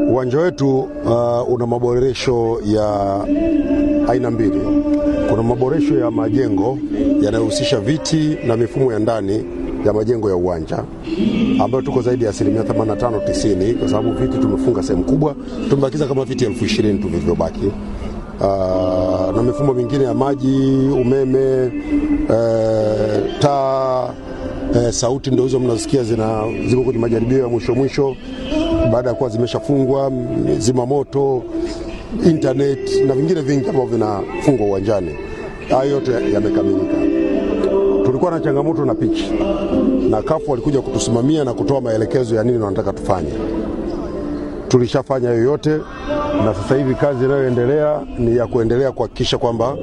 Uwanja wetu una maboresho ya aina mbili. Kuna maboresho ya majengo yanayohusisha viti na mifumo ya ndani ya majengo ya uwanja ambayo tuko zaidi ya 85-90, kwa sababu viti tumefunga sehemu kubwa, tumebakiza kama viti 20,000 tu vilivyobaki. Na mifumo mingine ya maji, umeme, taa, sauti ndio hizo mnasikia ziko kwenye majaribio ya mwisho baada ya kuwa zimeshafungwa, zima moto, internet na vingine vingi ambavyo vinafungwa uwanjani. Hayo yote yamekamilika. Tulikuwa na changamoto na pitch, na CAF walikuja kutusimamia na kutoa maelekezo ya nini wanataka tufanye. Tulishafanya yote, na sasa hivi kazi inayoendelea ni ya kuendelea kuhakikisha kwamba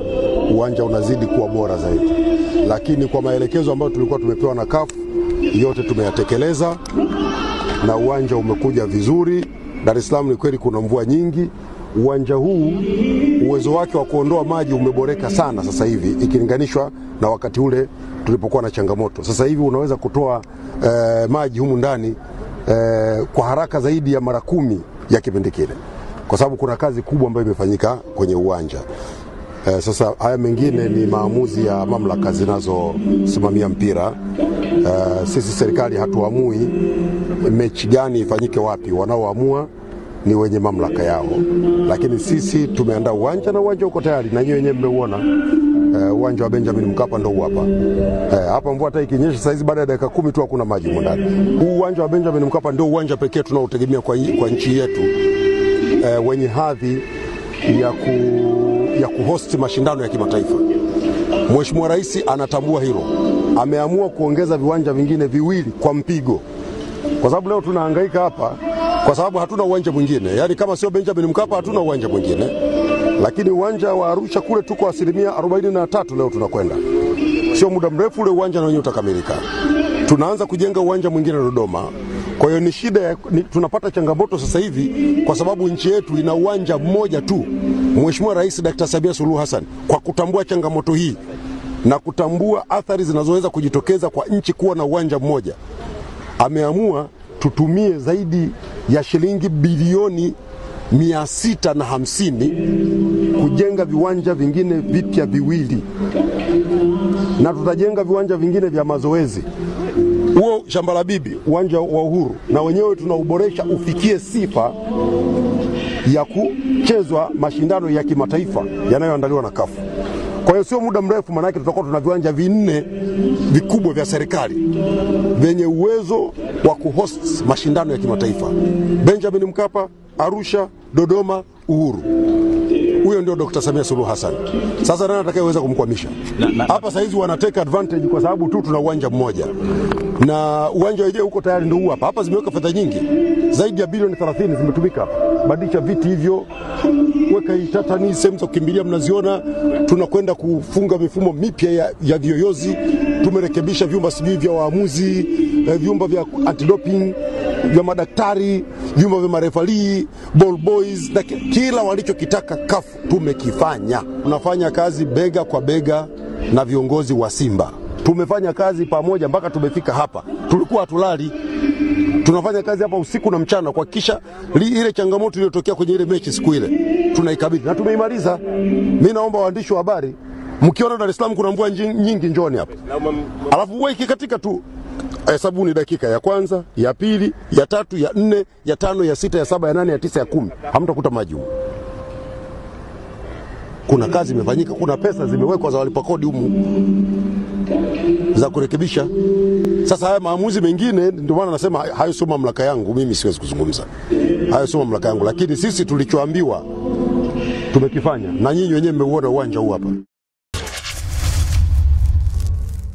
uwanja unazidi kuwa bora zaidi. Lakini kwa maelekezo ambayo tulikuwa tumepewa na CAF, yote tumeyatekeleza na uwanja umekuja vizuri. Dar es Salaam ni kweli kuna mvua nyingi. Uwanja huu uwezo wake wa kuondoa maji umeboreka sana sasa hivi ikilinganishwa na wakati ule tulipokuwa na changamoto. Sasa hivi unaweza kutoa maji humu ndani kwa haraka zaidi ya mara 10 ya kipindi kile, kwa sababu kuna kazi kubwa ambayo imefanyika kwenye uwanja. Sasa haya mengine ni maamuzi ya mamlaka zinazosimamia mpira. Sisi serikali hatuamui mechi gani ifanyike wapi, wanaoamua ni wenye mamlaka yao. Lakini sisi tumeandaa uwanja na uwanja uko tayari, na nyinyi wenyewe mmeuona. Uwanja wa Benjamin Mkapa ndio hapa. Hapa mvua hata ikinyesha saizi baada ya dakika 10 tu hakuna maji ndani. Huu uwanja wa Benjamin Mkapa ndio uwanja pekee tunaotegemea kwa nchi yetu wenye hadhi ya kuhost mashindano ya kimataifa. Mheshimiwa Rais anatambua hilo. Ameamua kuongeza viwanja vingine viwili kwa mpigo. Kwa sababu leo tunahangaika hapa kwa sababu hatuna uwanja mwingine. Yaani kama sio Benjamin Mkapa hatuna uwanja mwingine. Lakini uwanja wa Arusha kule tuko 43% leo tunakwenda. Sio muda mrefu ule uwanja na wenyewe utakamilika. Tunaanza kujenga uwanja mwingine Dodoma. Kwa hiyo ni shida tunapata changamoto sasa hivi kwa sababu nchi yetu ina uwanja mmoja tu. Mheshimiwa Rais Dr. Samia Suluhu Hassan kwa kutambua changamoto hii na kutambua athari zinazoweza kujitokeza kwa nchi kuwa na uwanja mmoja, ameamua tutumie zaidi ya shilingi bilioni 650 kujenga viwanja vingine vipya viwili, na tutajenga viwanja vingine vya mazoezi. Huo Shamba la Bibi, uwanja wa Uhuru, na wenyewe tunauboresha ufikie sifa ya kuchezwa mashindano ya kimataifa yanayoandaliwa na CAF. Kwa hiyo sio muda mrefu manake tutakuwa tuna viwanja 4 vikubwa vya serikali vyenye uwezo wa kuhost mashindano ya kimataifa. Benjamin Mkapa, Arusha, Dodoma, Uhuru. Huyo ndio Dr. Samia Suluhu Hassan. Sasa nani atakayeweza kumkwamisha? Hapa sasa hizi wana take advantage kwa sababu tu tuna uwanja mmoja. Na uwanja wenyewe uko tayari ndio huu hapa. Hapa zimeweka fedha nyingi. Zaidi ya bilioni 30 zimetumika hapa. Badilisha viti hivyo, weka itatani, sehemu za kukimbilia mnaziona. Tunakwenda kufunga mifumo mipya ya viyoyozi. Tumerekebisha vyumba sijui vya waamuzi, vyumba vya anti-doping, vya madaktari, vyumba vya marefali, ball boys, na kila walichokitaka CAF tumekifanya. Tunafanya kazi bega kwa bega na viongozi wa Simba. Tumefanya kazi pamoja mpaka tumefika hapa. Tulikuwa hatulali. Tunafanya kazi hapa usiku na mchana kuhakikisha ile changamoto iliyotokea kwenye ile mechi siku ile tunaikabili na tumeimaliza. Mimi naomba waandishi wa habari, mkiona Dar es Salaam kuna mvua nyingi, njoni hapa. Alafu mvua ikikatika tu hesabu ni dakika ya kwanza, ya pili, ya tatu, ya 4, ya 5, ya 6, ya 7, ya 8, ya 9, ya 10. Hamtakuta maji huko. Kuna kazi imefanyika, kuna pesa zimewekwa za walipa kodi humu za kurekebisha. Sasa haya maamuzi mengine ndio maana nasema hayo sio mamlaka yangu, mimi siwezi kuzungumza. Hayo sio mamlaka yangu, lakini sisi tulichoambiwa tumekifanya, na nyinyi wenyewe mmeuona uwanja huu hapa.